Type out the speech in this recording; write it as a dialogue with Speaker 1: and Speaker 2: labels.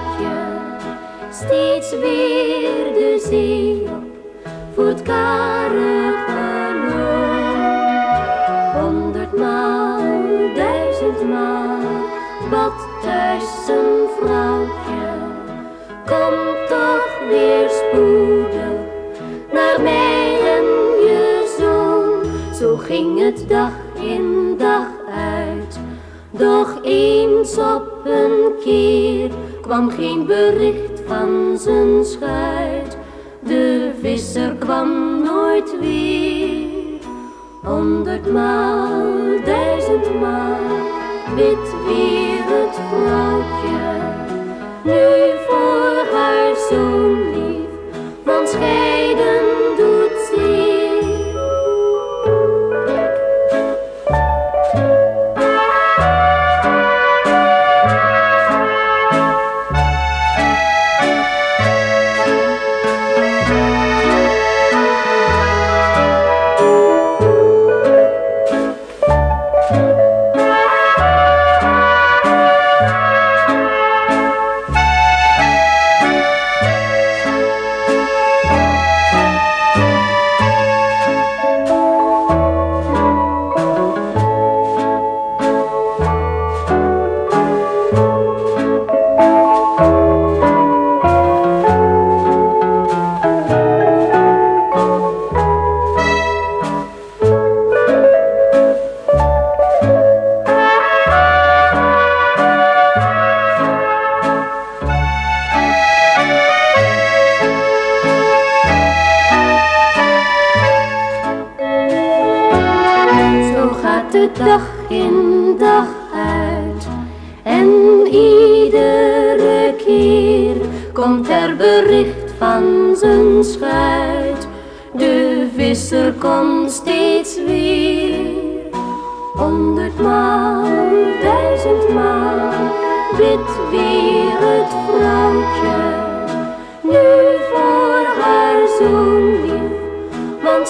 Speaker 1: vrouwtje steeds weer de zee op voor het karige loon. 100maal, 1000maal bad thuis zijn vrouwtje, kom toch weer spoedig naar mij en je zoon. Zo ging het dag in dag uit, doch eens op een keer kwam geen bericht van zijn schuit. De visser kwam nooit weer. 100maal, 1000maal bidt weer het vrouwtje, nu voor haar zoon lief, want scheiden doet zeer. Dag in dag uit en iedere keer komt er bericht van zijn schuit. De visser komt steeds weer. 100maal, 1000maal bidt weer het vrouwtje, nu voor haar zoon lief, want